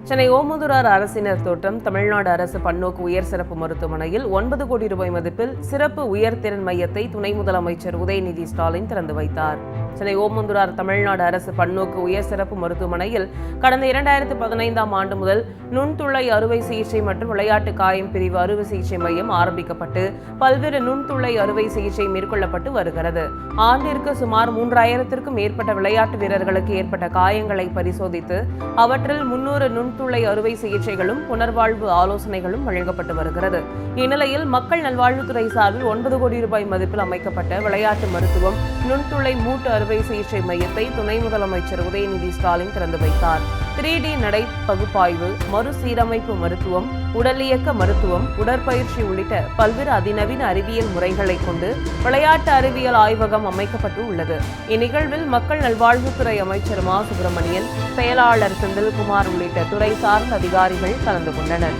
சென்னை ஓமந்தூரார் அரசினர் தோட்டம் தமிழ்நாடு அரசு பன்னோக்கு உயர் சிறப்பு மருத்துவமனையில் 9 கோடி ரூபாய் மதிப்பில் சிறப்பு உயர்திறன் மையத்தை துணை முதலமைச்சர் உதயநிதி ஸ்டாலின் திறந்து வைத்தார். சென்னை ஓமந்தூரார் தமிழ்நாடு அரசு பன்னோக்கு உயர் சிறப்பு மருத்துவமனையில் கடந்த 2015ஆம் ஆண்டு முதல் நுண்துளை அறுவை சிகிச்சை மற்றும் விளையாட்டு காயம் பிரிவு அறுவை சிகிச்சை மையம் ஆரம்பிக்கப்பட்டு பல்வேறு நுண்துளை அறுவை சிகிச்சை மேற்கொள்ளப்பட்டு வருகிறது. ஆண்டிற்கு சுமார் 3000த்திற்கும் மேற்பட்ட விளையாட்டு வீரர்களுக்கு ஏற்பட்ட காயங்களை பரிசோதித்து அவற்றில் 300 நுண்துளை அறுவை சிகிச்சைகளும் புனர்வாழ்வு ஆலோசனைகளும் வழங்கப்பட்டு வருகிறது. இந்நிலையில் மக்கள் நல்வாழ்வுத்துறை சார்பில் 9 கோடி ரூபாய் மதிப்பில் அமைக்கப்பட்ட விளையாட்டு மருத்துவம் நுண்துளை மூட்டு அறுவை சிகிச்சை மையத்தை துணை முதலமைச்சர் உதயநிதி ஸ்டாலின் திறந்து வைத்தார். 3D நடை பகுப்பாய்வு, மறுசீரமைப்பு மருத்துவம், உடலியக்க மருத்துவம், உடற்பயிற்சி உள்ளிட்ட பல்வேறு அதிநவீன அறிவியல் முறைகளை கொண்டு விளையாட்டு அறிவியல் ஆய்வகம் அமைக்கப்பட்டு உள்ளது. இந்நிகழ்வில் மக்கள் நல்வாழ்வுத்துறை அமைச்சர் மா. சுப்பிரமணியன், செயலாளர் செந்தில்குமார் உள்ளிட்ட துறை சார்ந்த அதிகாரிகள் கலந்து கொண்டனர்.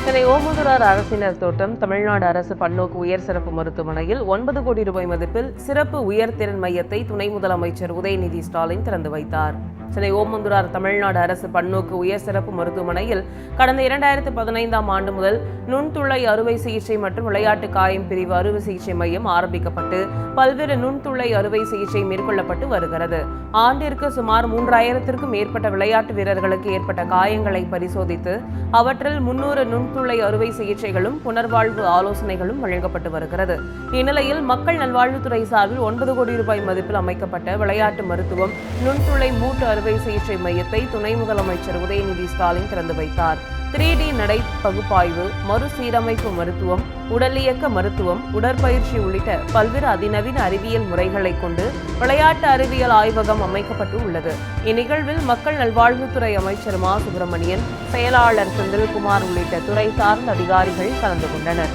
சென்னை ஓமந்தூரார் அரசினர் தோட்டம் தமிழ்நாடு அரசு பன்னோக்கு உயர் சிறப்பு மருத்துவமனையில் 9 கோடி ரூபாய் மதிப்பில் சிறப்பு உயர்திறன் மையத்தை துணை முதலமைச்சர் உதயநிதி ஸ்டாலின் திறந்து வைத்தார். சென்னை ஓமந்தூரார் தமிழ்நாடு அரசு பன்னோக்கு உயர் சிறப்பு மருத்துவமனையில் கடந்த 2015ஆம் ஆண்டு முதல் நுண்துளை அறுவை சிகிச்சை மற்றும் விளையாட்டு காயம் பிரிவு அறுவை சிகிச்சை மையம் ஆரம்பிக்கப்பட்டு பல்வேறு நுண்துளை அறுவை சிகிச்சை மேற்கொள்ளப்பட்டு வருகிறது. ஆண்டிற்கு சுமார் 3000த்திற்கும் மேற்பட்ட விளையாட்டு வீரர்களுக்கு ஏற்பட்ட காயங்களை பரிசோதித்து அவற்றில் 300 நுண்துளை அறுவை சிகிச்சைகளும் புனர்வாழ்வு ஆலோசனைகளும் வழங்கப்பட்டு வருகிறது. இந்நிலையில் மக்கள் நல்வாழ்வுத்துறை சார்பில் 9 கோடி ரூபாய் மதிப்பில் அமைக்கப்பட்ட விளையாட்டு மருத்துவம் நுண்துளை மூட்டு அறுவை சிகிச்சை மையத்தை துணை முதலமைச்சர் உதயநிதி ஸ்டாலின் திறந்து வைத்தார். 3D நடை பகுப்பாய்வு, மறுசீரமைப்பு மருத்துவம், உடலியக்க மருத்துவம், உடற்பயிற்சி உள்ளிட்ட பல்வேறு அதிநவீன அறிவியல் முறைகளை கொண்டு விளையாட்டு அறிவியல் ஆய்வகம் அமைக்கப்பட்டு உள்ளது. இந்நிகழ்வில் மக்கள் நல்வாழ்வுத்துறை அமைச்சர் மா. சுப்பிரமணியன், செயலாளர் செந்தில்குமார் உள்ளிட்ட துறை சார்ந்த அதிகாரிகள் கலந்து கொண்டனர்.